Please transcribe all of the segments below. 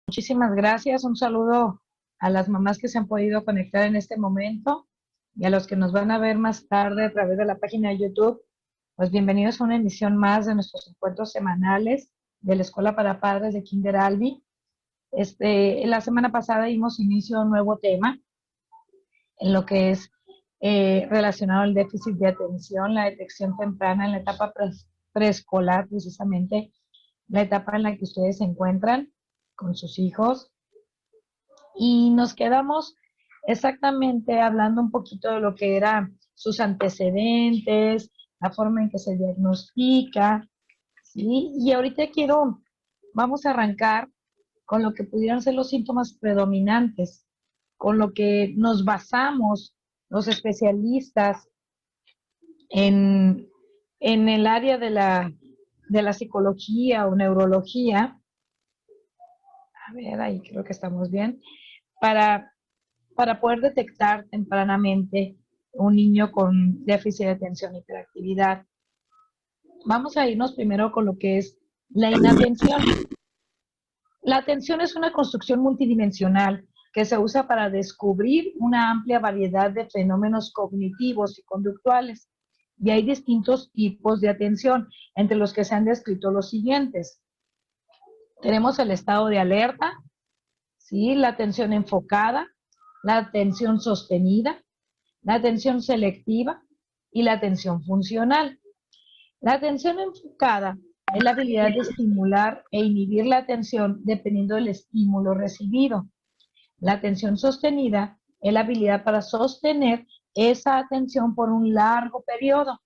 Muchísimas gracias. Un saludo a las mamás que se han podido conectar en este momento y a los que nos van a ver más tarde a través de la página de YouTube. Pues bienvenidos a una emisión más de nuestros encuentros semanales de la Escuela para Padres de Kinder Albi. La semana pasada dimos inicio a un nuevo tema en lo que es relacionado al déficit de atención, la detección temprana en la etapa preescolar, precisamente la etapa en la que ustedes se encuentran con sus hijos. Y nos quedamos exactamente hablando un poquito de lo que eran sus antecedentes, la forma en que se diagnostica, ¿sí? Y ahorita vamos a arrancar con lo que pudieran ser los síntomas predominantes, con lo que nos basamos los especialistas en, en el área de la psicología o neurología. A ver, ahí creo que estamos bien. Para poder detectar tempranamente un niño con déficit de atención e hiperactividad. Vamos a irnos primero con lo que es la inatención. La atención es una construcción multidimensional que se usa para descubrir una amplia variedad de fenómenos cognitivos y conductuales. Y hay distintos tipos de atención, entre los que se han descrito los siguientes. Tenemos el estado de alerta, ¿sí? La atención enfocada, la atención sostenida, la atención selectiva y la atención funcional. La atención enfocada es la habilidad de estimular e inhibir la atención dependiendo del estímulo recibido. La atención sostenida es la habilidad para sostener esa atención por un largo periodo.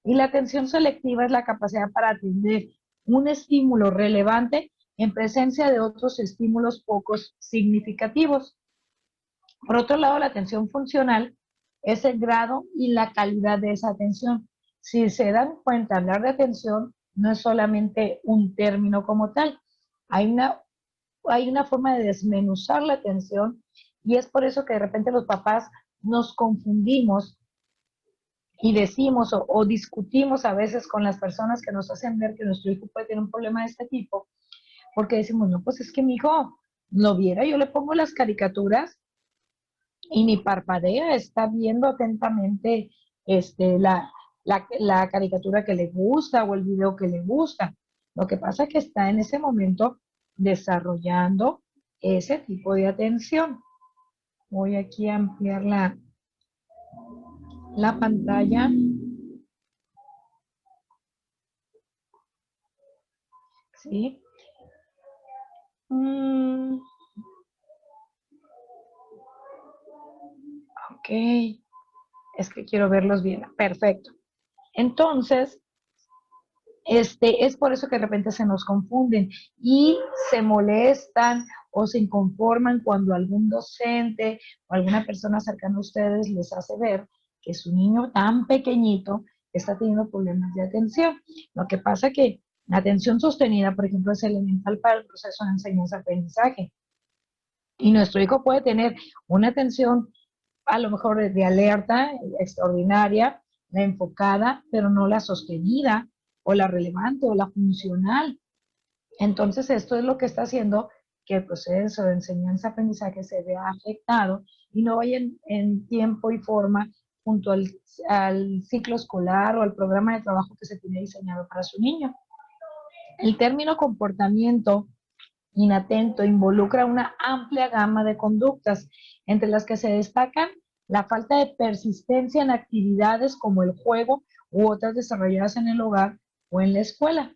Y la atención selectiva es la capacidad para atender un estímulo relevante en presencia de otros estímulos pocos significativos. Por otro lado, la atención funcional es el grado y la calidad de esa atención. Si se dan cuenta, hablar de atención no es solamente un término como tal. Hay una forma de desmenuzar la atención y es por eso que de repente los papás nos confundimos y decimos o discutimos a veces con las personas que nos hacen ver que nuestro hijo puede tener un problema de este tipo, porque decimos, no, pues es que mi hijo lo viera, yo le pongo las caricaturas y ni parpadea, está viendo atentamente la caricatura que le gusta o el video que le gusta. Lo que pasa es que está en ese momento desarrollando ese tipo de atención. Voy aquí a ampliar la pantalla. ¿Sí? Ok. Es que quiero verlos bien. Perfecto. Entonces, es por eso que de repente se nos confunden y se molestan o se inconforman cuando algún docente o alguna persona cercana a ustedes les hace ver que su niño tan pequeñito está teniendo problemas de atención. Lo que pasa es que la atención sostenida, por ejemplo, es elemental para el proceso de enseñanza-aprendizaje. Y nuestro hijo puede tener una atención a lo mejor de alerta extraordinaria, la enfocada, pero no la sostenida o la relevante o la funcional. Entonces esto es lo que está haciendo que el proceso de enseñanza-aprendizaje se vea afectado y no vaya en tiempo y forma junto al ciclo escolar o al programa de trabajo que se tiene diseñado para su niño. El término comportamiento inatento involucra una amplia gama de conductas, entre las que se destacan la falta de persistencia en actividades como el juego u otras desarrolladas en el hogar o en la escuela.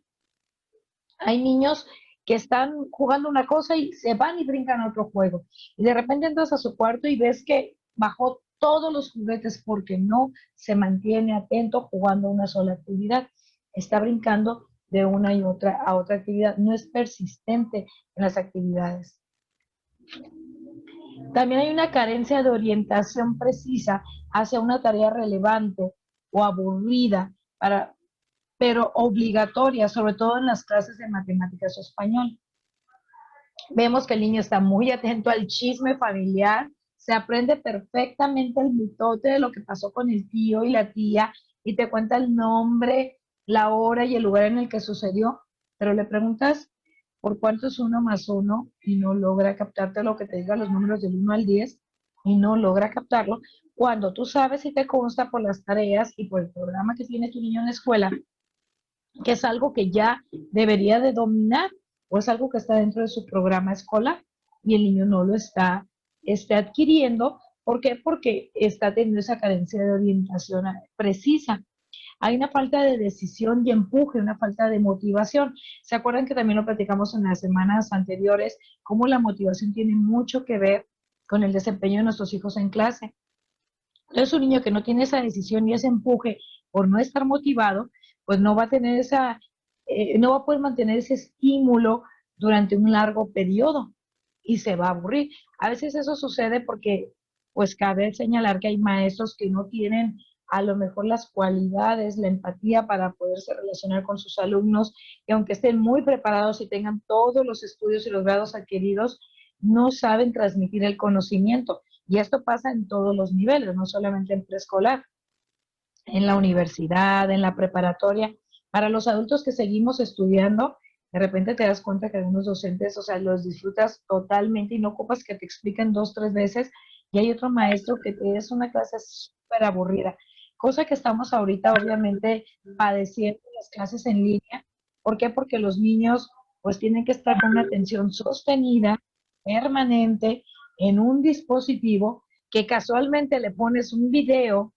Hay niños que están jugando una cosa y se van y brincan a otro juego. Y de repente entras a su cuarto y ves que bajó todos los juguetes porque no se mantiene atento jugando una sola actividad. Está brincando de una y otra a otra actividad. No es persistente en las actividades. También hay una carencia de orientación precisa hacia una tarea relevante o aburrida pero obligatoria, sobre todo en las clases de matemáticas o español. Vemos que el niño está muy atento al chisme familiar, se aprende perfectamente el mitote de lo que pasó con el tío y la tía y te cuenta el nombre, la hora y el lugar en el que sucedió, pero le preguntas por cuánto es 1 más 1 y no logra captarte lo que te diga los números del 1 al 10 y no logra captarlo, cuando tú sabes y te consta por las tareas y por el programa que tiene tu niño en la escuela, que es algo que ya debería de dominar o es algo que está dentro de su programa escolar y el niño no lo está adquiriendo. ¿Por qué? Porque está teniendo esa carencia de orientación precisa. Hay una falta de decisión y empuje, una falta de motivación. ¿Se acuerdan que también lo platicamos en las semanas anteriores? Cómo la motivación tiene mucho que ver con el desempeño de nuestros hijos en clase. Entonces, un niño que no tiene esa decisión y ese empuje por no estar motivado, pues no va a tener no va a poder mantener ese estímulo durante un largo periodo y se va a aburrir. A veces eso sucede porque, pues cabe señalar que hay maestros que no tienen a lo mejor las cualidades, la empatía para poderse relacionar con sus alumnos, y aunque estén muy preparados y tengan todos los estudios y los grados adquiridos, no saben transmitir el conocimiento. Y esto pasa en todos los niveles, no solamente en preescolar, en la universidad, en la preparatoria. Para los adultos que seguimos estudiando, de repente te das cuenta que algunos docentes, o sea, los disfrutas totalmente y no ocupas que te expliquen 2, 3 veces. Y hay otro maestro que te es una clase súper aburrida, cosa que estamos ahorita obviamente padeciendo en las clases en línea. ¿Por qué? Porque los niños pues tienen que estar con una atención sostenida, permanente, en un dispositivo que casualmente le pones un video,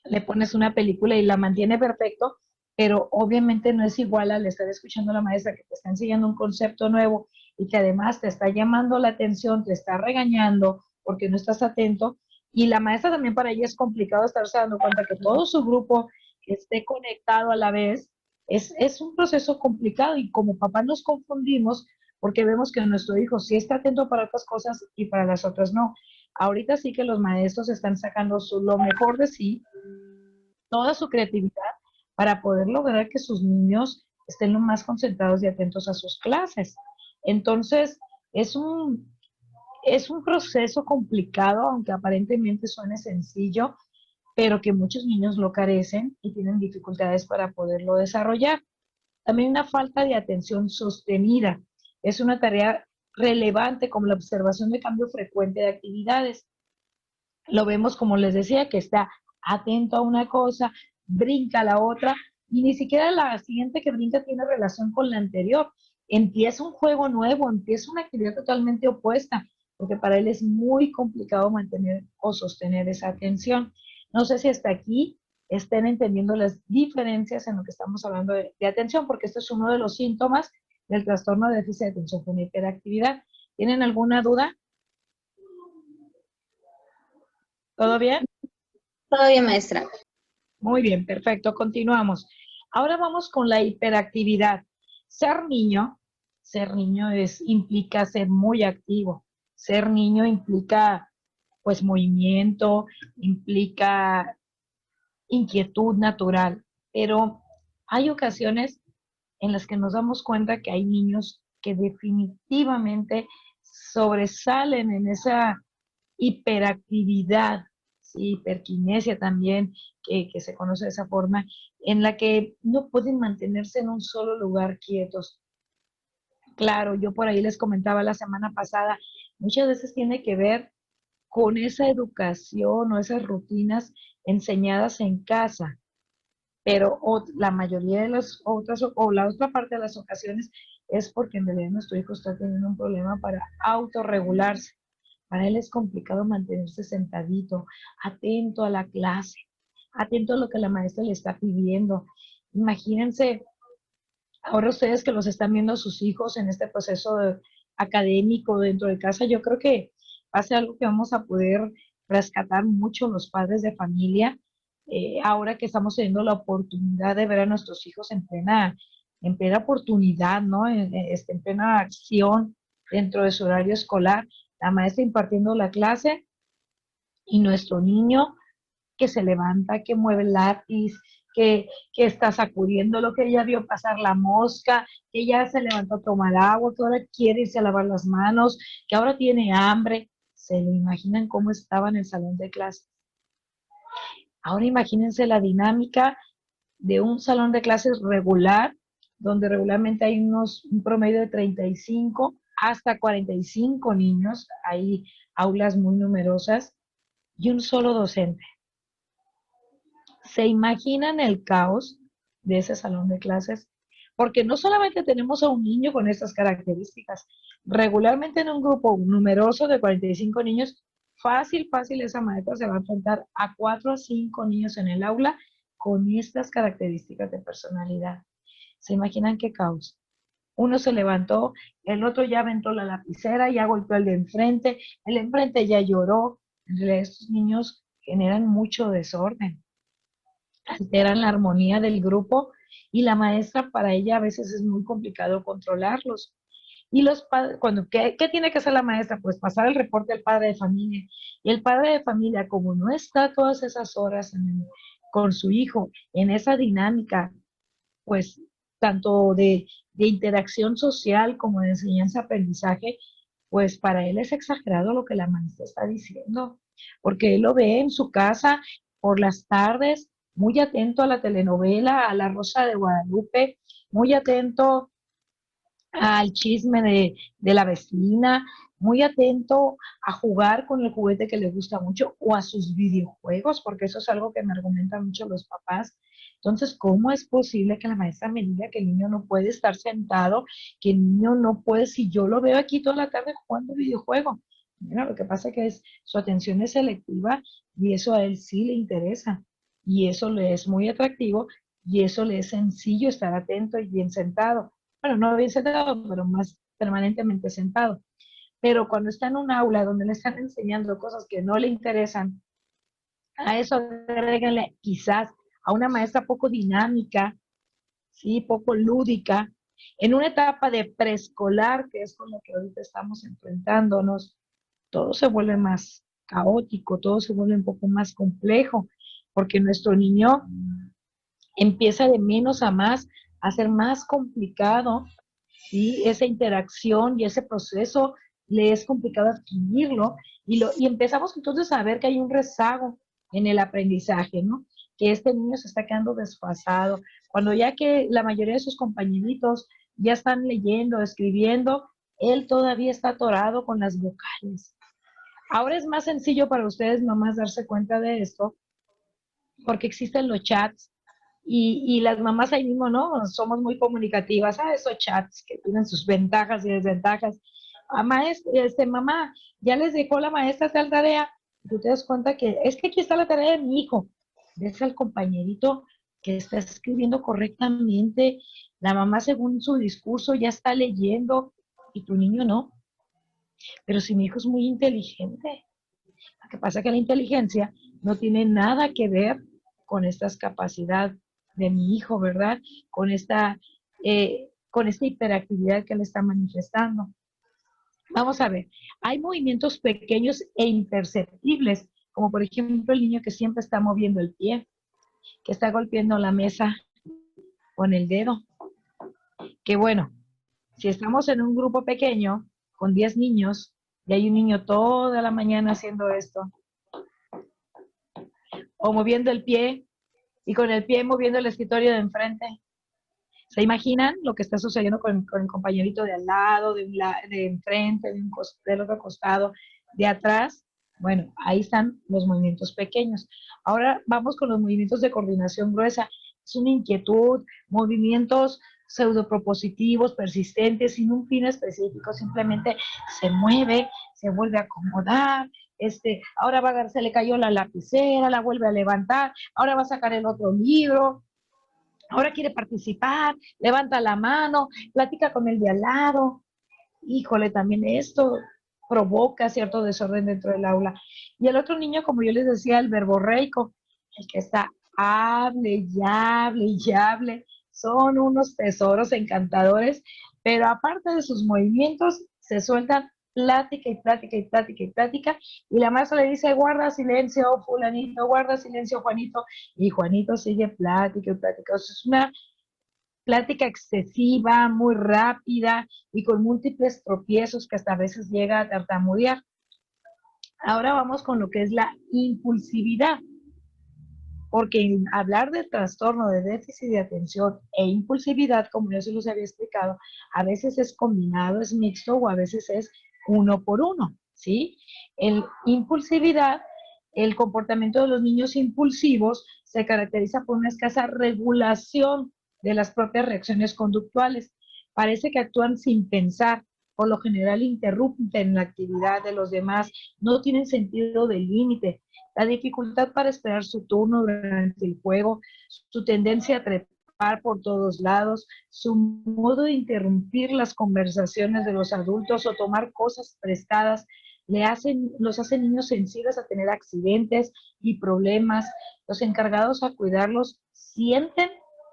le pones una película y la mantiene perfecto, pero obviamente no es igual al estar escuchando a la maestra que te está enseñando un concepto nuevo y que además te está llamando la atención, te está regañando porque no estás atento. Y la maestra también, para ella es complicado estarse dando cuenta que todo su grupo esté conectado a la vez. Es un proceso complicado y como papá nos confundimos porque vemos que nuestro hijo sí está atento para otras cosas y para las otras no. Ahorita sí que los maestros están sacando lo mejor de sí, toda su creatividad, para poder lograr que sus niños estén lo más concentrados y atentos a sus clases. Entonces, es un, es un proceso complicado, aunque aparentemente suene sencillo, pero que muchos niños lo carecen y tienen dificultades para poderlo desarrollar. También una falta de atención sostenida. Es una tarea relevante como la observación de cambio frecuente de actividades. Lo vemos, como les decía, que está atento a una cosa, brinca a la otra, y ni siquiera la siguiente que brinca tiene relación con la anterior. Empieza un juego nuevo, empieza una actividad totalmente opuesta, porque para él es muy complicado mantener o sostener esa atención. No sé si hasta aquí estén entendiendo las diferencias en lo que estamos hablando de atención, porque esto es uno de los síntomas del trastorno de déficit de atención con hiperactividad. ¿Tienen alguna duda? ¿Todo bien? Todo bien, maestra. Muy bien, perfecto, continuamos. Ahora vamos con la hiperactividad. Ser niño, ser niño implica ser muy activo. Ser niño implica pues movimiento, implica inquietud natural, pero hay ocasiones en las que nos damos cuenta que hay niños que definitivamente sobresalen en esa hiperactividad, sí, hiperquinesia también, que se conoce de esa forma, en la que no pueden mantenerse en un solo lugar quietos. Claro, yo por ahí les comentaba la semana pasada, muchas veces tiene que ver con esa educación o esas rutinas enseñadas en casa, pero la mayoría de las otras, o la otra parte de las ocasiones, es porque en realidad nuestro hijo está teniendo un problema para autorregularse. Para él es complicado mantenerse sentadito, atento a la clase, atento a lo que la maestra le está pidiendo. Imagínense, ahora ustedes que los están viendo a sus hijos en este proceso académico dentro de casa, yo creo que va a ser algo que vamos a poder rescatar mucho los padres de familia, ahora que estamos teniendo la oportunidad de ver a nuestros hijos en plena oportunidad, ¿no? En plena acción dentro de su horario escolar, la maestra impartiendo la clase y nuestro niño que se levanta, que mueve el lápiz, que está sacudiendo, que ella vio pasar la mosca, que ya se levantó a tomar agua, que ahora quiere irse a lavar las manos, que ahora tiene hambre. ¿Se lo imaginan cómo estaba en el salón de clases? Ahora imagínense la dinámica de un salón de clases regular, donde regularmente hay un promedio de 35 hasta 45 niños, hay aulas muy numerosas, y un solo docente. ¿Se imaginan el caos de ese salón de clases? Porque no solamente tenemos a un niño con estas características, regularmente en un grupo numeroso de 45 niños, fácil esa maestra se va a enfrentar a 4 a 5 niños en el aula con estas características de personalidad. ¿Se imaginan qué caos? Uno se levantó, el otro ya aventó la lapicera, ya golpeó al de enfrente, el de enfrente ya lloró. En realidad, estos niños generan mucho desorden, alteran la armonía del grupo y la maestra, para ella a veces es muy complicado controlarlos. Y los padres, ¿qué tiene que hacer la maestra? Pues pasar el reporte al padre de familia. Y el padre de familia, como no está todas esas horas con su hijo en esa dinámica, pues tanto de interacción social como de enseñanza-aprendizaje, pues para él es exagerado lo que la maestra está diciendo, porque él lo ve en su casa por las tardes, muy atento a la telenovela, a La Rosa de Guadalupe, muy atento al chisme de la vecina, muy atento a jugar con el juguete que le gusta mucho o a sus videojuegos, porque eso es algo que me argumentan mucho los papás. Entonces, ¿cómo es posible que la maestra me diga que el niño no puede estar sentado, que el niño no puede, si yo lo veo aquí toda la tarde jugando videojuego? Bueno, lo que pasa es que su atención es selectiva y eso a él sí le interesa y eso le es muy atractivo y eso le es sencillo estar atento y bien sentado. Bueno, no bien sentado, pero más permanentemente sentado. Pero cuando está en un aula donde le están enseñando cosas que no le interesan, a eso agréguenle quizás a una maestra poco dinámica, ¿sí? Poco lúdica, en una etapa de preescolar, que es con lo que ahorita estamos enfrentándonos, todo se vuelve más caótico, todo se vuelve un poco más complejo, porque nuestro niño empieza de menos a más, a ser más complicado, ¿sí? Esa interacción y ese proceso le es complicado adquirirlo y empezamos entonces a ver que hay un rezago en el aprendizaje, ¿no? Que este niño se está quedando desfasado, cuando ya que la mayoría de sus compañeritos ya están leyendo, escribiendo, él todavía está atorado con las vocales. Ahora es más sencillo para ustedes mamás darse cuenta de esto, porque existen los chats y las mamás ahí mismo, ¿no? Somos muy comunicativas, esos chats que tienen sus ventajas y desventajas. Mamá, ya les dejó la maestra tal tarea, y tú te das cuenta que es que aquí está la tarea de mi hijo. Ves al compañerito que está escribiendo correctamente, la mamá según su discurso ya está leyendo y tu niño no. Pero si mi hijo es muy inteligente, lo que pasa es que la inteligencia no tiene nada que ver con esta capacidad de mi hijo, ¿verdad? Con esta hiperactividad que le está manifestando. Vamos a ver, hay movimientos pequeños e imperceptibles, como por ejemplo el niño que siempre está moviendo el pie, que está golpeando la mesa con el dedo. Que bueno, si estamos en un grupo pequeño con 10 niños y hay un niño toda la mañana haciendo esto, o moviendo el pie y con el pie moviendo el escritorio de enfrente. ¿Se imaginan lo que está sucediendo con el compañerito de al lado, de enfrente, del otro costado, de atrás? Bueno, ahí están los movimientos pequeños. Ahora vamos con los movimientos de coordinación gruesa. Es una inquietud, movimientos pseudopropositivos, persistentes, sin un fin específico, simplemente se mueve, se vuelve a acomodar, ahora se le cayó la lapicera, la vuelve a levantar, ahora va a sacar el otro libro, ahora quiere participar, levanta la mano, platica con el de al lado. Híjole, también esto provoca cierto desorden dentro del aula. Y el otro niño, como yo les decía, el verborreico, el que está hable y hable y hable, son unos tesoros encantadores, pero aparte de sus movimientos, se sueltan plática y plática y plática y plática, y la maestra le dice, guarda silencio, fulanito, guarda silencio, Juanito, y Juanito sigue plática y plática. O sea, es una plática excesiva, muy rápida y con múltiples tropiezos que hasta a veces llega a tartamudear. Ahora vamos con lo que es la impulsividad, porque hablar de trastorno de déficit de atención e impulsividad, como yo se los había explicado, a veces es combinado, es mixto o a veces es uno por uno, ¿sí? En impulsividad, el comportamiento de los niños impulsivos se caracteriza por una escasa regulación de las propias reacciones conductuales. Parece que actúan sin pensar, por lo general interrumpen la actividad de los demás, no tienen sentido del límite, la dificultad para esperar su turno durante el juego, su tendencia a trepar por todos lados, su modo de interrumpir las conversaciones de los adultos o tomar cosas prestadas, los hacen niños sensibles a tener accidentes y problemas. Los encargados a cuidarlos sienten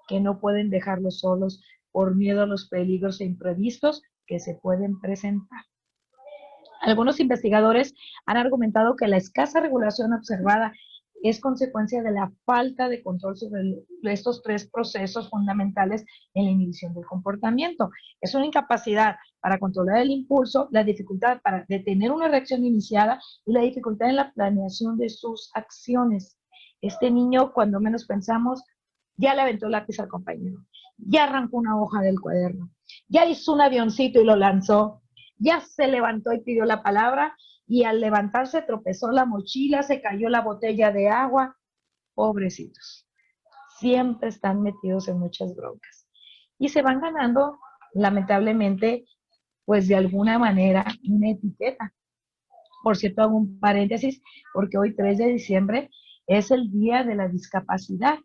que no pueden dejarlos solos por miedo a los peligros e imprevistos que se pueden presentar. Algunos investigadores han argumentado que la escasa regulación observada es consecuencia de la falta de control sobre estos tres procesos fundamentales en la inhibición del comportamiento. Es una incapacidad para controlar el impulso, la dificultad para detener una reacción iniciada y la dificultad en la planeación de sus acciones. Este niño, cuando menos pensamos, ya le aventó el lápiz al compañero, ya arrancó una hoja del cuaderno, ya hizo un avioncito y lo lanzó, ya se levantó y pidió la palabra y al levantarse tropezó la mochila, se cayó la botella de agua. Pobrecitos, siempre están metidos en muchas broncas y se van ganando, lamentablemente, pues de alguna manera una etiqueta. Por cierto, hago un paréntesis porque hoy 3 de diciembre es el día de la discapacidad,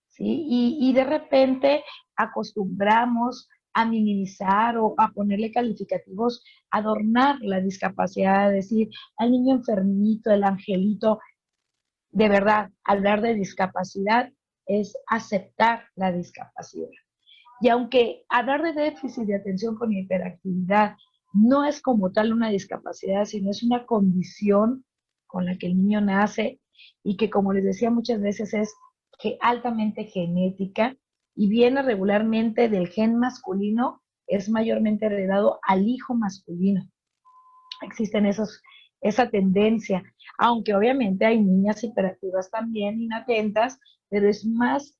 ¿sí? Y de repente acostumbramos a minimizar o a ponerle calificativos, adornar la discapacidad, decir al niño enfermito, el angelito. De verdad, hablar de discapacidad es aceptar la discapacidad. Y aunque hablar de déficit de atención con hiperactividad no es como tal una discapacidad, sino es una condición con la que el niño nace y que, como les decía muchas veces, es que altamente genética y viene regularmente del gen masculino, es mayormente heredado al hijo masculino. Existen esa tendencia, aunque obviamente hay niñas hiperactivas también, inatentas, pero es más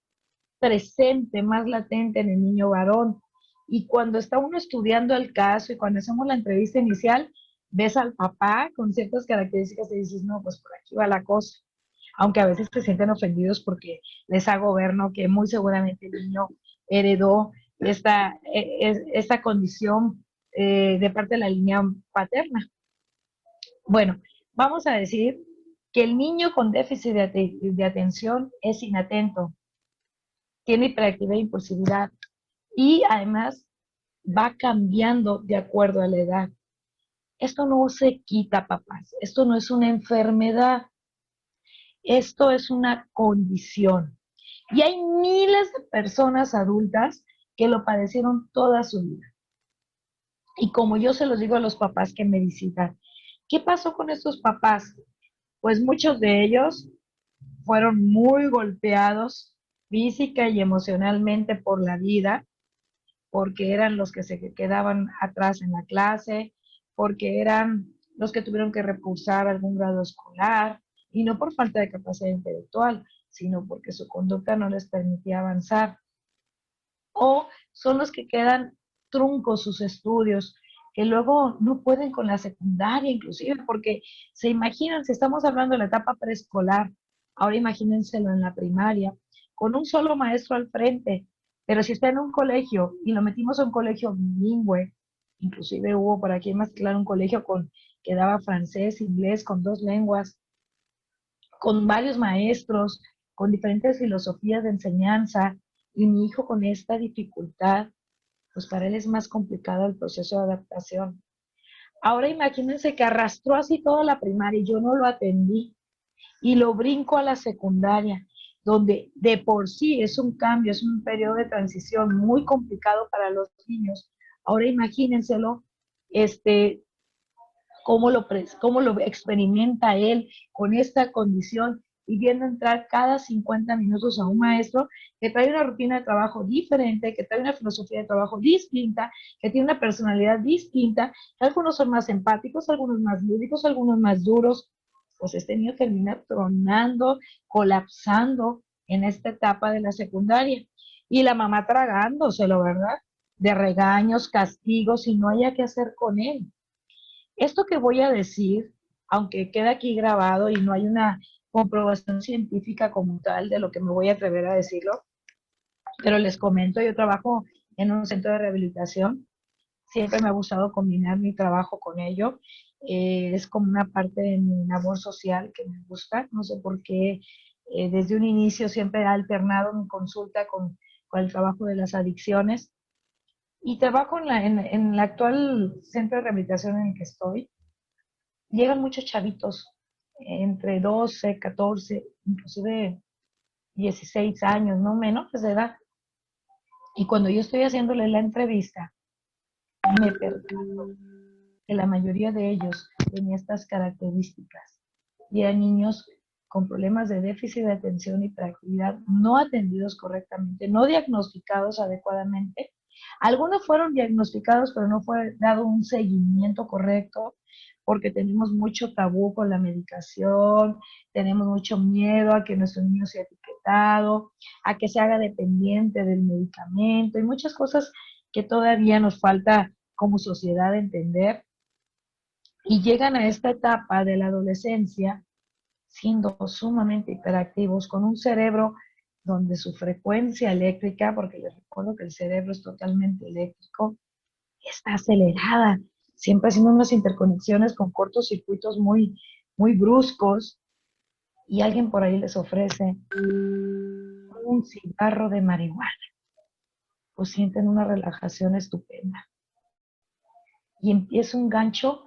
presente, más latente en el niño varón. Y cuando está uno estudiando el caso y cuando hacemos la entrevista inicial, ves al papá con ciertas características y dices, no, pues por aquí va la cosa. Aunque a veces se sienten ofendidos porque les hago ver, ¿no? Que muy seguramente el niño heredó esta condición de parte de la línea paterna. Bueno, vamos a decir que el niño con déficit de atención es inatento, tiene hiperactividad e impulsividad y además va cambiando de acuerdo a la edad. Esto no se quita, papás. Esto no es una enfermedad. Esto es una condición. Y hay miles de personas adultas que lo padecieron toda su vida. Y como yo se los digo a los papás que me visitan, ¿qué pasó con estos papás? Pues muchos de ellos fueron muy golpeados física y emocionalmente por la vida, porque eran los que se quedaban atrás en la clase, porque eran los que tuvieron que recursar algún grado escolar, y no por falta de capacidad intelectual, sino porque su conducta no les permitía avanzar. O son los que quedan truncos sus estudios, que luego no pueden con la secundaria inclusive, porque se imaginan, si estamos hablando de la etapa preescolar, ahora imagínenselo en la primaria, con un solo maestro al frente, pero si está en un colegio y lo metimos a un colegio bilingüe, inclusive hubo por aquí más claro un colegio que daba francés, inglés, con 2 lenguas, con varios maestros, con diferentes filosofías de enseñanza, y mi hijo con esta dificultad, pues para él es más complicado el proceso de adaptación. Ahora imagínense que arrastró así toda la primaria y yo no lo atendí y lo brinco a la secundaria, donde de por sí es un cambio, es un periodo de transición muy complicado para los niños. Ahora imagínenselo, cómo lo experimenta él con esta condición y viendo entrar cada 50 minutos a un maestro que trae una rutina de trabajo diferente, que trae una filosofía de trabajo distinta, que tiene una personalidad distinta. Algunos son más empáticos, algunos más lúdicos, algunos más duros. Pues este niño termina tronando, colapsando en esta etapa de la secundaria. Y la mamá tragándoselo, ¿verdad? De regaños, castigos y no haya qué hacer con él. Esto que voy a decir, aunque queda aquí grabado y no hay una comprobación científica como tal de lo que me voy a atrever a decirlo, pero les comento, yo trabajo en un centro de rehabilitación, siempre me ha gustado combinar mi trabajo con ello, es como una parte de mi labor social que me gusta, no sé por qué, desde un inicio siempre he alternado mi consulta con el trabajo de las adicciones y trabajo en la actual centro de rehabilitación en el que estoy. Llegan muchos chavitos entre 12, 14, inclusive 16 años, no menores de edad. Y cuando yo estoy haciéndole la entrevista, me percato que la mayoría de ellos tenían estas características. Y eran niños con problemas de déficit de atención y hiperactividad no atendidos correctamente, no diagnosticados adecuadamente. Algunos fueron diagnosticados, pero no fue dado un seguimiento correcto porque tenemos mucho tabú con la medicación, tenemos mucho miedo a que nuestro niño sea etiquetado, a que se haga dependiente del medicamento y muchas cosas que todavía nos falta como sociedad entender. Y llegan a esta etapa de la adolescencia siendo sumamente hiperactivos, con un cerebro donde su frecuencia eléctrica, porque les recuerdo que el cerebro es totalmente eléctrico, está acelerada, siempre haciendo unas interconexiones con cortocircuitos muy bruscos, y alguien por ahí les ofrece un cigarro de marihuana, pues sienten una relajación estupenda. Y empieza un gancho,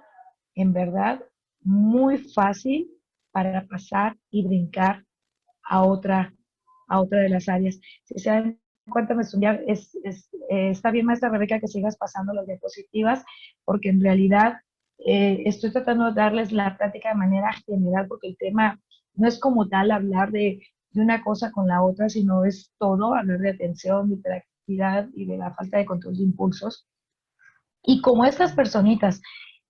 en verdad, muy fácil para pasar y brincar a otra de las áreas. Si se dan cuenta, está bien, maestra Rebeca, que sigas pasando las diapositivas, porque en realidad estoy tratando de darles la práctica de manera general, porque el tema no es como tal hablar de una cosa con la otra, sino es todo, hablar de atención, de hiperactividad y de la falta de control de impulsos. Y como estas personitas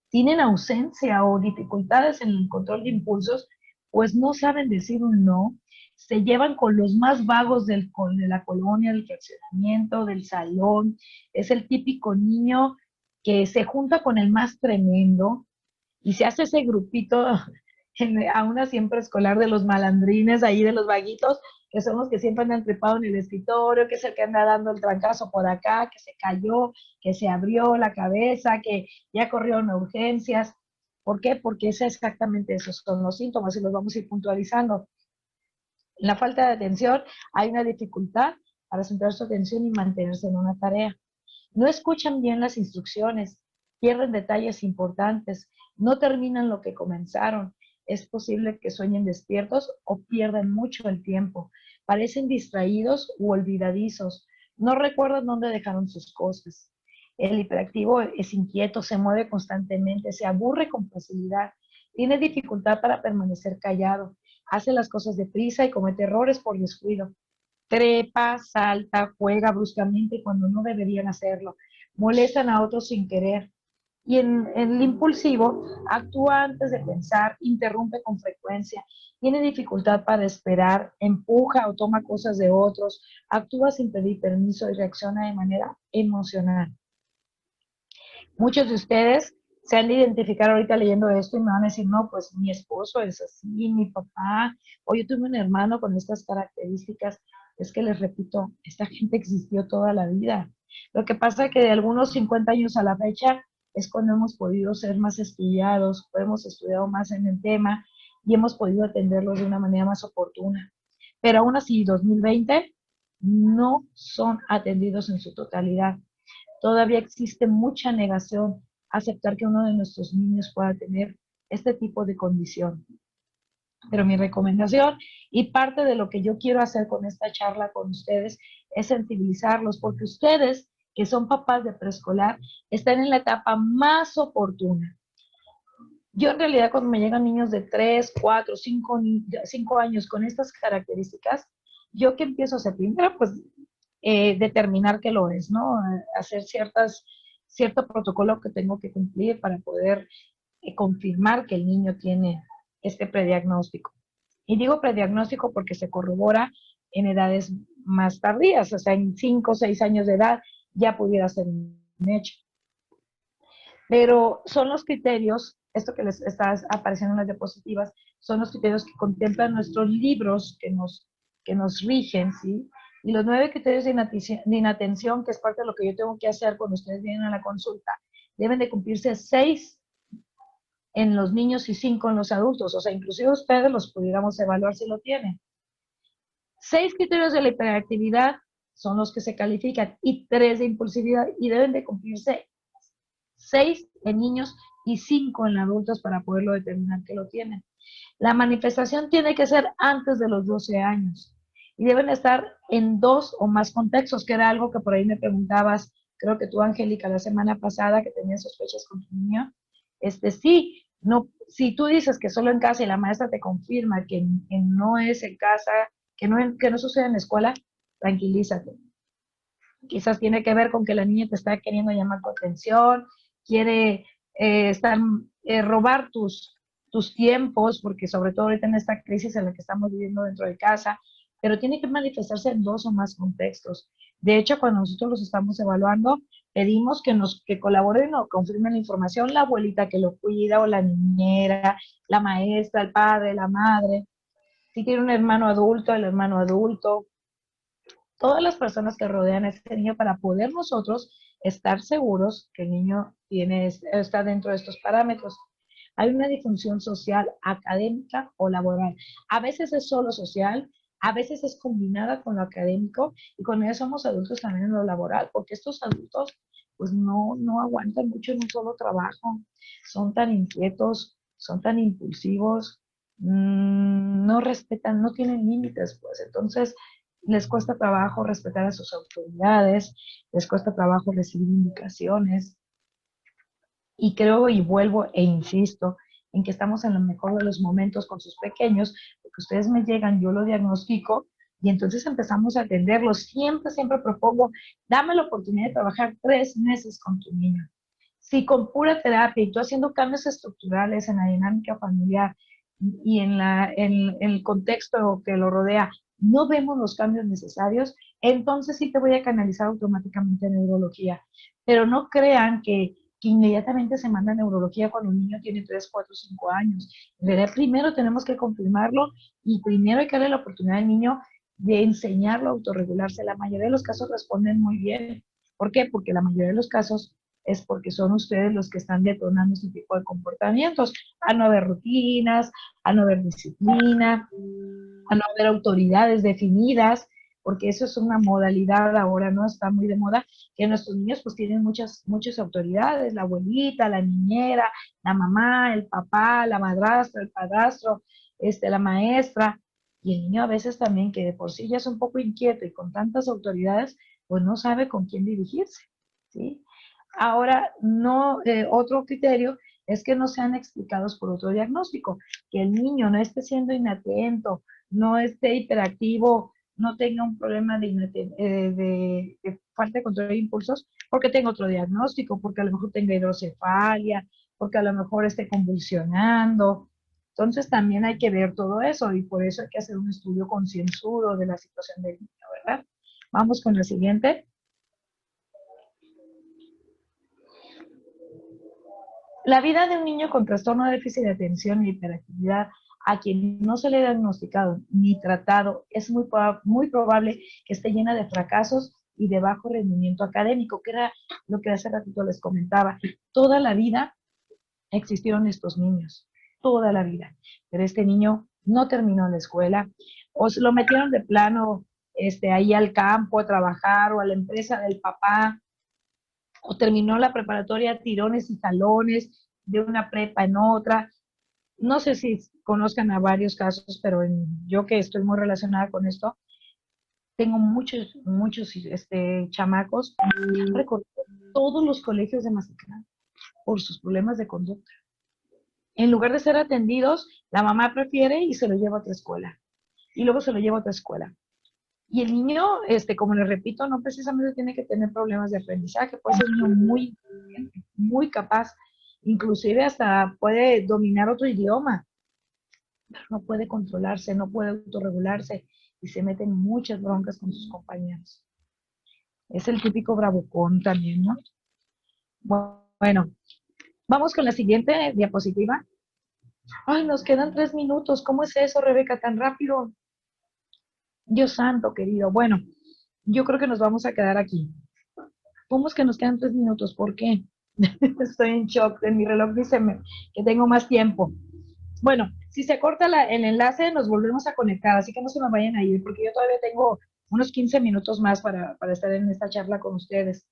tienen ausencia o dificultades en el control de impulsos, pues no saben decir un no, se llevan con los más vagos de la colonia, del fraccionamiento, del salón, es el típico niño que se junta con el más tremendo y se hace ese grupito a una siempre escolar de los malandrines, ahí de los vaguitos, que son los que siempre andan trepados en el escritorio, que es el que anda dando el trancazo por acá, que se cayó, que se abrió la cabeza, que ya corrieron a urgencias. ¿Por qué? Porque es exactamente esos son los síntomas y los vamos a ir puntualizando. En la falta de atención hay una dificultad para centrar su atención y mantenerse en una tarea. No escuchan bien las instrucciones, pierden detalles importantes, no terminan lo que comenzaron. Es posible que sueñen despiertos o pierdan mucho el tiempo. Parecen distraídos u olvidadizos. No recuerdan dónde dejaron sus cosas. El hiperactivo es inquieto, se mueve constantemente, se aburre con facilidad, tiene dificultad para permanecer callado, hace las cosas deprisa y comete errores por descuido. Trepa, salta, juega bruscamente cuando no deberían hacerlo, molestan a otros sin querer. Y en el impulsivo actúa antes de pensar, interrumpe con frecuencia, tiene dificultad para esperar, empuja o toma cosas de otros, actúa sin pedir permiso y reacciona de manera emocional. Muchos de ustedes se han de identificar ahorita leyendo esto y me van a decir, no, pues mi esposo es así, mi papá, o yo tuve un hermano con estas características. Es que les repito, esta gente existió toda la vida. Lo que pasa es que de algunos 50 años a la fecha es cuando hemos podido ser más estudiados, hemos estudiado más en el tema y hemos podido atenderlos de una manera más oportuna. Pero aún así, 2020 no son atendidos en su totalidad. Todavía existe mucha negación a aceptar que uno de nuestros niños pueda tener este tipo de condición. Pero mi recomendación y parte de lo que yo quiero hacer con esta charla con ustedes es sensibilizarlos, porque ustedes, que son papás de preescolar, están en la etapa más oportuna. Yo en realidad cuando me llegan niños de 3, 4, 5 años con estas características, yo que empiezo a hacer primero, pues determinar que lo es, ¿no? Hacer cierto protocolo que tengo que cumplir para poder confirmar que el niño tiene este prediagnóstico. Y digo prediagnóstico porque se corrobora en edades más tardías, o sea, en 5 o 6 años de edad ya pudiera ser un hecho. Pero son los criterios, esto que les está apareciendo en las diapositivas, son los criterios que contemplan nuestros libros que nos rigen, ¿sí? Y los 9 criterios de inatención, que es parte de lo que yo tengo que hacer cuando ustedes vienen a la consulta, deben de cumplirse 6 en los niños y 5 en los adultos, o sea, inclusive ustedes los pudiéramos evaluar si lo tienen. 6 criterios de la hiperactividad son los que se califican y 3 de impulsividad, y deben de cumplirse 6 en niños y 5 en adultos para poderlo determinar que lo tienen. La manifestación tiene que ser antes de los 12 años y deben estar en 2 o más contextos, que era algo que por ahí me preguntabas, creo que tú, Angélica, la semana pasada, que tenías sospechas con tu niño. Sí, no, si tú dices que solo en casa y la maestra te confirma que no es en casa, que no sucede en la escuela, tranquilízate. Quizás tiene que ver con que la niña te está queriendo llamar tu atención, quiere robar tus tiempos, porque sobre todo ahorita en esta crisis en la que estamos viviendo dentro de casa, pero tiene que manifestarse en 2 o más contextos. De hecho, cuando nosotros los estamos evaluando, pedimos que colaboren o confirmen la información la abuelita que lo cuida, o la niñera, la maestra, el padre, la madre. Si tiene un hermano adulto, el hermano adulto, todas las personas que rodean a este niño, para poder nosotros estar seguros que el niño está dentro de estos parámetros. Hay una disfunción social, académica o laboral. A veces es solo social, a veces es combinada con lo académico, y cuando ya somos adultos también en lo laboral, porque estos adultos pues no aguantan mucho en un solo trabajo, son tan inquietos, son tan impulsivos, no respetan, no tienen límites, pues entonces les cuesta trabajo respetar a sus autoridades, les cuesta trabajo recibir indicaciones, y creo y vuelvo e insisto en que estamos en lo mejor de los momentos con sus pequeños, porque ustedes me llegan, yo lo diagnostico y entonces empezamos a atenderlos. Siempre propongo, dame la oportunidad de trabajar 3 meses con tu niño. Si con pura terapia y tú haciendo cambios estructurales en la dinámica familiar y en el contexto que lo rodea, no vemos los cambios necesarios, entonces sí te voy a canalizar automáticamente a neurología. Pero no crean que inmediatamente se manda a neurología cuando un niño tiene 3, 4, 5 años. En realidad, primero tenemos que confirmarlo, y primero hay que darle la oportunidad al niño de enseñarlo a autorregularse. La mayoría de los casos responden muy bien. ¿Por qué? Porque la mayoría de los casos es porque son ustedes los que están detonando este tipo de comportamientos, a no haber rutinas, a no haber disciplina, a no haber autoridades definidas, porque eso es una modalidad ahora, ¿no? Está muy de moda, que nuestros niños pues tienen muchas autoridades, la abuelita, la niñera, la mamá, el papá, la madrastra, el padrastro, la maestra, y el niño a veces también, que de por sí ya es un poco inquieto y con tantas autoridades, pues no sabe con quién dirigirse, ¿sí? Ahora, no, otro criterio es que no sean explicados por otro diagnóstico, que el niño no esté siendo inatento, no esté hiperactivo, no tenga un problema de falta de control de impulsos, porque tenga otro diagnóstico, porque a lo mejor tenga hidrocefalia, porque a lo mejor esté convulsionando. Entonces también hay que ver todo eso, y por eso hay que hacer un estudio concienzudo de la situación del niño, ¿verdad? Vamos con la siguiente. La vida de un niño con trastorno de déficit de atención y hiperactividad, a quien no se le ha diagnosticado ni tratado, es muy probable que esté llena de fracasos y de bajo rendimiento académico, que era lo que hace ratito les comentaba. Toda la vida existieron estos niños, toda la vida. Pero este niño no terminó la escuela, o se lo metieron de plano ahí al campo a trabajar, o a la empresa del papá, o terminó la preparatoria a tirones y jalones de una prepa en otra. No sé si conozcan a varios casos, pero yo, que estoy muy relacionada con esto, tengo muchos chamacos que han recorrido todos los colegios de Mazatlán por sus problemas de conducta. En lugar de ser atendidos, la mamá prefiere y se lo lleva a otra escuela. Y luego se lo lleva a otra escuela. Y el niño, como les repito, no precisamente tiene que tener problemas de aprendizaje, puede ser un niño muy inteligente, muy capaz, inclusive hasta puede dominar otro idioma, pero no puede controlarse, no puede autorregularse y se mete en muchas broncas con sus compañeros. Es el típico bravucón también, ¿no? Bueno, vamos con la siguiente diapositiva. Ay, nos quedan 3 minutos. ¿Cómo es eso, Rebeca, tan rápido? Dios santo, querido. Bueno, yo creo que nos vamos a quedar aquí. ¿Cómo es que nos quedan 3 minutos? ¿Por qué? Estoy en shock. En mi reloj dice que tengo más tiempo. Bueno, si se corta el enlace, nos volvemos a conectar, así que no se me vayan a ir, porque yo todavía tengo unos 15 minutos más para estar en esta charla con ustedes.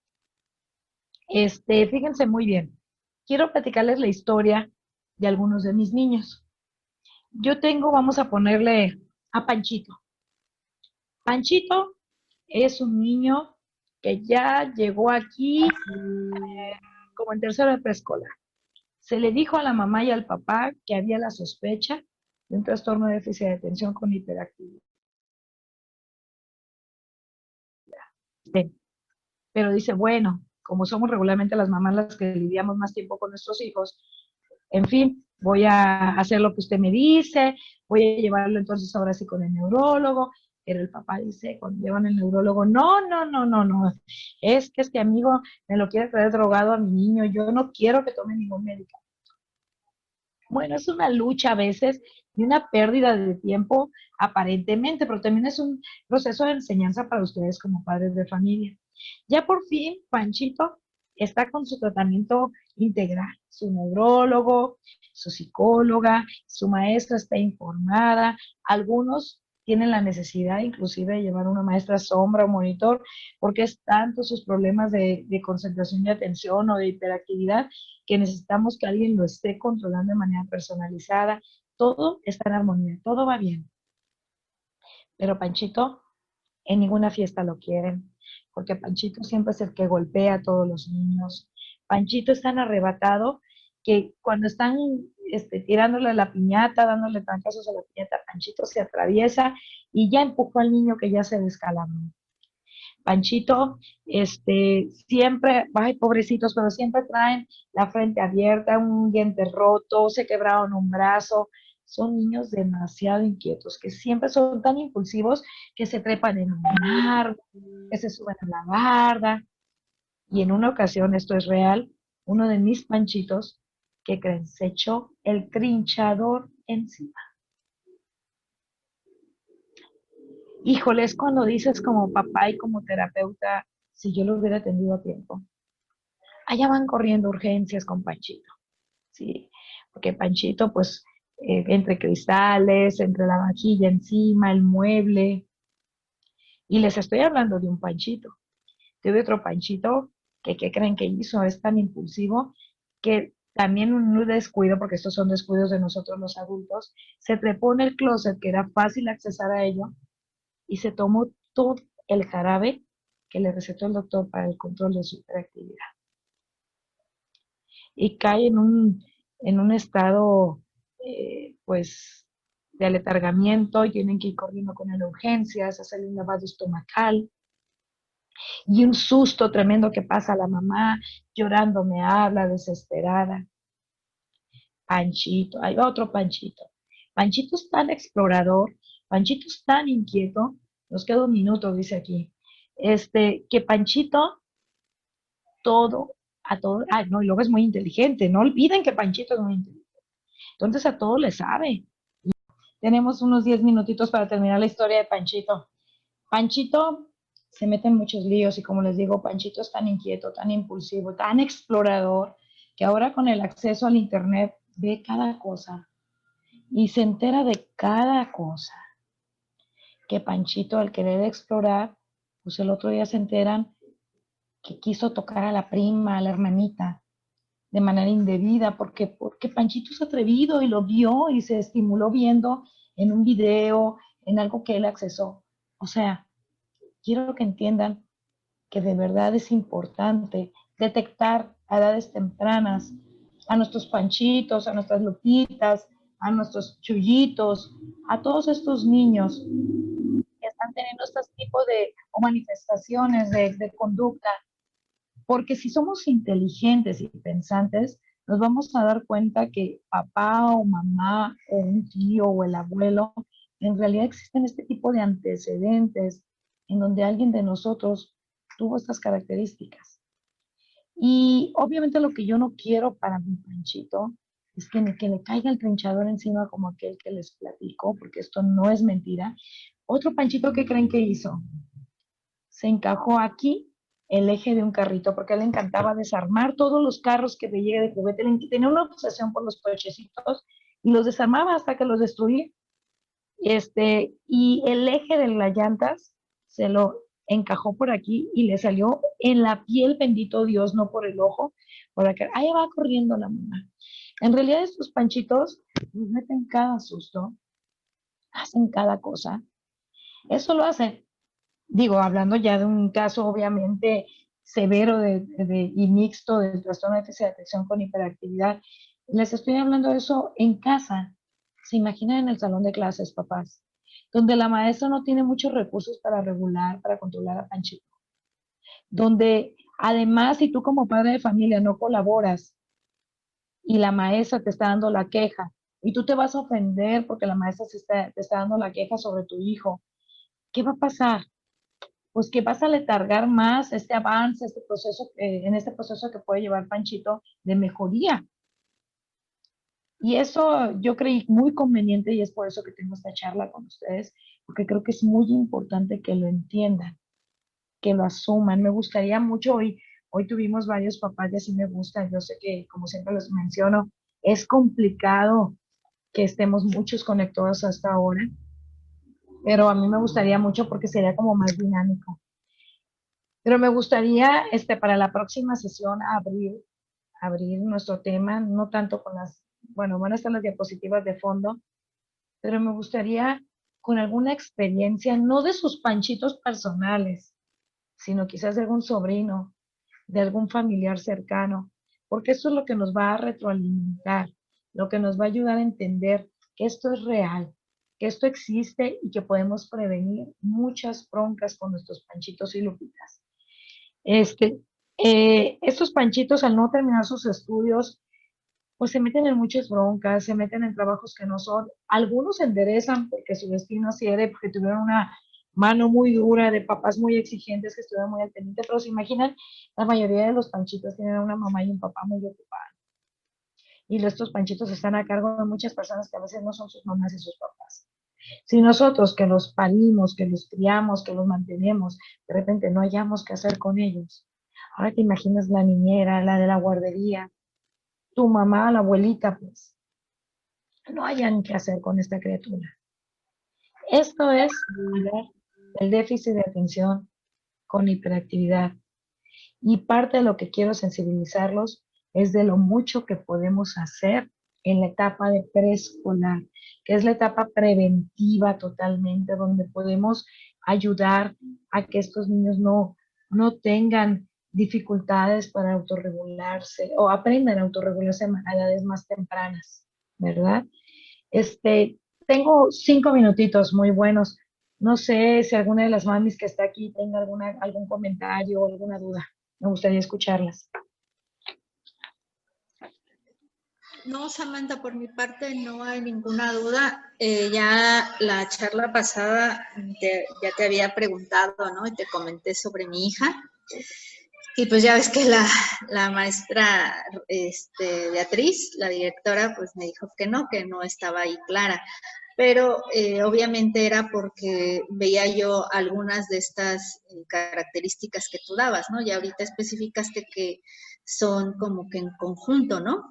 Fíjense muy bien. Quiero platicarles la historia de algunos de mis niños. Yo tengo, vamos a ponerle a Panchito. Panchito es un niño que ya llegó aquí como en tercero de preescolar. Se le dijo a la mamá y al papá que había la sospecha de un trastorno de déficit de atención con hiperactividad. Pero dice, bueno, como somos regularmente las mamás las que lidiamos más tiempo con nuestros hijos, en fin, voy a hacer lo que usted me dice, voy a llevarlo entonces ahora sí con el neurólogo, pero el papá dice, cuando llevan el neurólogo, no, es que este amigo me lo quiere traer drogado a mi niño, yo no quiero que tome ningún medicamento. Bueno, es una lucha a veces y una pérdida de tiempo aparentemente, pero también es un proceso de enseñanza para ustedes como padres de familia. Ya por fin, Panchito está con su tratamiento integral, su neurólogo, su psicóloga, su maestra está informada, algunos tienen la necesidad inclusive de llevar una maestra sombra o monitor, porque es tanto sus problemas de concentración y atención o de hiperactividad que necesitamos que alguien lo esté controlando de manera personalizada. Todo está en armonía, todo va bien. Pero Panchito, en ninguna fiesta lo quieren, porque Panchito siempre es el que golpea a todos los niños. Panchito es tan arrebatado que cuando están tirándole la piñata, dándole trancazos a la piñata, Panchito se atraviesa y ya empujó al niño que ya se descalabró. Panchito, siempre, ay, pobrecitos, pero siempre traen la frente abierta, un diente roto, se quebraron un brazo. Son niños demasiado inquietos, que siempre son tan impulsivos que se trepan en un árbol, que se suben a la barda. Y en una ocasión, esto es real, uno de mis Panchitos, que creen, se echó el trinchador encima. Híjole, es cuando dices como papá y como terapeuta, si yo lo hubiera atendido a tiempo. Allá van corriendo urgencias con Panchito, ¿sí? Porque Panchito, pues, entre cristales, entre la vajilla encima, el mueble, y les estoy hablando de un Panchito, de otro Panchito que, ¿qué creen que hizo? Es tan impulsivo que también un descuido, porque estos son descuidos de nosotros los adultos, se trepó en el closet, que era fácil accesar a ello, y se tomó todo el jarabe que le recetó el doctor para el control de su hiperactividad. Y cae en un estado, pues, de aletargamiento y tienen que ir corriendo con él a urgencias, hacerle un lavado estomacal y un susto tremendo que pasa a la mamá, llorando me habla, desesperada. Panchito, ahí va otro Panchito. Panchito es tan explorador, Panchito es tan inquieto, nos queda un minuto, dice aquí, que Panchito todo, no, y luego es muy inteligente, no olviden que Panchito es muy inteligente. Entonces a todo le sabe. Tenemos unos 10 minutitos para terminar la historia de Panchito. Panchito se mete en muchos líos y como les digo, Panchito es tan inquieto, tan impulsivo, tan explorador, que ahora con el acceso al internet ve cada cosa y se entera de cada cosa. Que Panchito al querer explorar, pues el otro día se enteran que quiso tocar a la prima, a la hermanita, de manera indebida, porque Panchito es atrevido y lo vio y se estimuló viendo en un video, en algo que él accesó. O sea, quiero que entiendan que de verdad es importante detectar a edades tempranas a nuestros Panchitos, a nuestras Lupitas, a nuestros Chullitos, a todos estos niños que están teniendo estos tipos de o manifestaciones de conducta, porque si somos inteligentes y pensantes, nos vamos a dar cuenta que papá o mamá o un tío o el abuelo, en realidad existen este tipo de antecedentes en donde alguien de nosotros tuvo estas características. Y obviamente lo que yo no quiero para mi Panchito es que le caiga el trinchador encima como aquel que les platico, porque esto no es mentira. Otro Panchito, ¿qué creen que hizo? Se encajó aquí el eje de un carrito, porque a él le encantaba desarmar todos los carros que veía de juguete. Tenía una obsesión por los cochecitos y los desarmaba hasta que los destruía. Y el eje de las llantas se lo encajó por aquí y le salió en la piel, bendito Dios, no por el ojo, por acá. Ahí va corriendo la mamá. En realidad estos Panchitos nos meten cada susto, hacen cada cosa. Eso lo hacen, digo, hablando ya de un caso obviamente severo y mixto del trastorno de déficit de atención con hiperactividad. Les estoy hablando de eso en casa. Se imaginan en el salón de clases, papás, donde la maestra no tiene muchos recursos para regular, para controlar a Panchito, donde además si tú como padre de familia no colaboras y la maestra te está dando la queja y tú te vas a ofender porque la maestra te está dando la queja sobre tu hijo, ¿qué va a pasar? Pues que vas a letargar más este avance, este proceso, en este proceso que puede llevar Panchito de mejoría. Y eso yo creí muy conveniente y es por eso que tengo esta charla con ustedes, porque creo que es muy importante que lo entiendan, que lo asuman. Me gustaría mucho, hoy tuvimos varios papás y así me gusta, yo sé que como siempre les menciono, es complicado que estemos muchos conectados hasta ahora, pero a mí me gustaría mucho porque sería como más dinámico. Pero me gustaría, para la próxima sesión, abrir nuestro tema, no tanto con bueno, van a estar las diapositivas de fondo, pero me gustaría con alguna experiencia, no de sus Panchitos personales, sino quizás de algún sobrino, de algún familiar cercano, porque eso es lo que nos va a retroalimentar, lo que nos va a ayudar a entender que esto es real, que esto existe y que podemos prevenir muchas broncas con nuestros Panchitos y Lupitas. Este, estos Panchitos al no terminar sus estudios, pues se meten en muchas broncas, se meten en trabajos que no son. Algunos se enderezan porque su destino así era, porque tuvieron una mano muy dura de papás muy exigentes que estuvieron muy al pendiente, pero se imaginan, la mayoría de los Panchitos tienen una mamá y un papá muy ocupados. Y estos Panchitos están a cargo de muchas personas que a veces no son sus mamás y sus papás. Si nosotros que los parimos, que los criamos, que los mantenemos, de repente no hayamos qué hacer con ellos. Ahora te imaginas la niñera, la de la guardería, tu mamá, la abuelita, pues, no hayan qué hacer con esta criatura. Esto es el déficit de atención con hiperactividad. Y parte de lo que quiero sensibilizarlos es de lo mucho que podemos hacer en la etapa de preescolar, que es la etapa preventiva totalmente, donde podemos ayudar a que estos niños no tengan dificultades para autorregularse o aprendan a autorregularse a edades más tempranas, ¿verdad? Tengo 5 minutitos muy buenos. No sé si alguna de las mamis que está aquí tenga algún comentario o alguna duda. Me gustaría escucharlas. No, Samantha, por mi parte no hay ninguna duda. Ya la charla pasada ya te había preguntado, ¿no? Y te comenté sobre mi hija. Y pues ya ves que la maestra Beatriz, la directora, pues me dijo que no estaba ahí clara. Pero obviamente era porque veía yo algunas de estas características que tú dabas, ¿no? Y ahorita especificaste que son como que en conjunto, ¿no?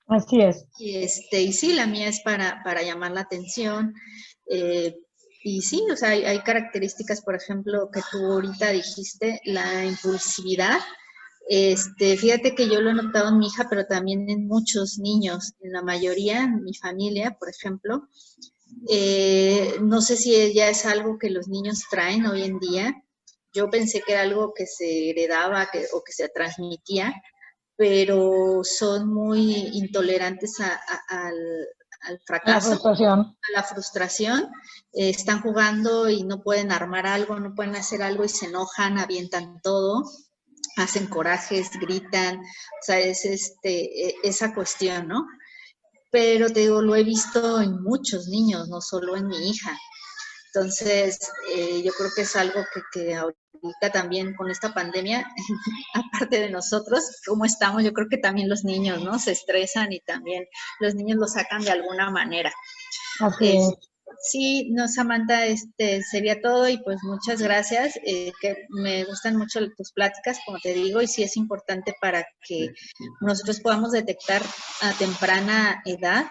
Así es. Y sí, la mía es para llamar la atención. Y sí, o sea, hay características, por ejemplo, que tú ahorita dijiste, la impulsividad. Fíjate que yo lo he notado en mi hija, pero también en muchos niños, en la mayoría, en mi familia, por ejemplo. No sé si ya es algo que los niños traen hoy en día. Yo pensé que era algo que se heredaba o que se transmitía, pero son muy intolerantes al La fracaso, frustración. a la frustración. Están jugando y no pueden armar algo, no pueden hacer algo y se enojan, avientan todo, hacen corajes, gritan, o sea, es esa cuestión, ¿no? Pero te digo, lo he visto en muchos niños, no solo en mi hija. Entonces, yo creo que es algo que ahorita también con esta pandemia, aparte de nosotros, cómo estamos, yo creo que también los niños, ¿no? Se estresan y también los niños lo sacan de alguna manera. Así es. Sí, no, Samantha, sería todo y pues muchas gracias, que me gustan mucho tus pláticas, como te digo, y sí es importante para que nosotros podamos detectar a temprana edad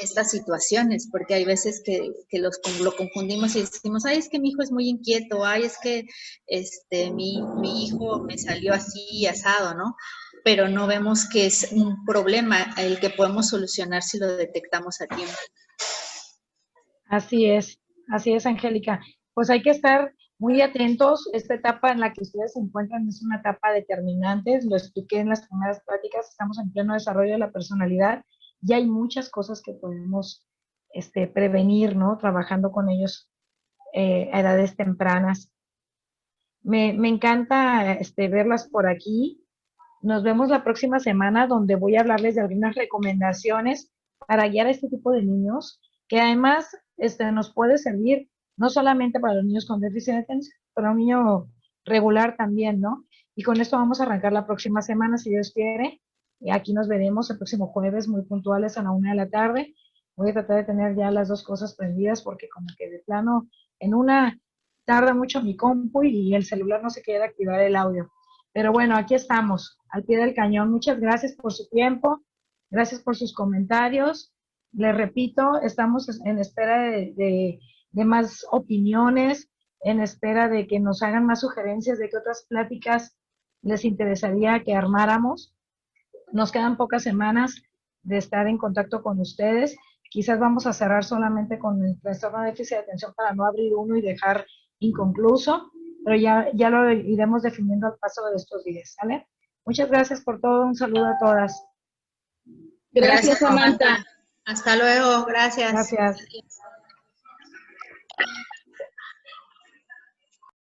estas situaciones, porque hay veces que lo confundimos y decimos, ay, es que mi hijo es muy inquieto, ay, es que mi hijo me salió así asado, ¿no? Pero no vemos que es un problema el que podemos solucionar si lo detectamos a tiempo. Así es, Angélica. Pues hay que estar muy atentos. Esta etapa en la que ustedes se encuentran es una etapa determinante. Lo expliqué en las primeras pláticas. Estamos en pleno desarrollo de la personalidad y hay muchas cosas que podemos prevenir, ¿no? Trabajando con ellos a edades tempranas. Me encanta verlas por aquí. Nos vemos la próxima semana donde voy a hablarles de algunas recomendaciones para guiar a este tipo de niños, que además nos puede servir no solamente para los niños con déficit de atención, para un niño regular también, ¿no? Y con esto vamos a arrancar la próxima semana, si Dios quiere. Y aquí nos veremos el próximo jueves muy puntuales a la 1 de la tarde. Voy a tratar de tener ya las dos cosas prendidas porque como que de plano en una tarda mucho mi compu y el celular no se quiere activar el audio. Pero bueno, aquí estamos, al pie del cañón. Muchas gracias por su tiempo, gracias por sus comentarios. Les repito, estamos en espera de más opiniones, en espera de que nos hagan más sugerencias de qué otras pláticas les interesaría que armáramos. Nos quedan pocas semanas de estar en contacto con ustedes. Quizás vamos a cerrar solamente con el trastorno de déficit de atención para no abrir uno y dejar inconcluso, pero ya lo iremos definiendo al paso de estos días, ¿sale? Muchas gracias por todo, un saludo a todas. Gracias, Samantha. Hasta luego, gracias. Gracias.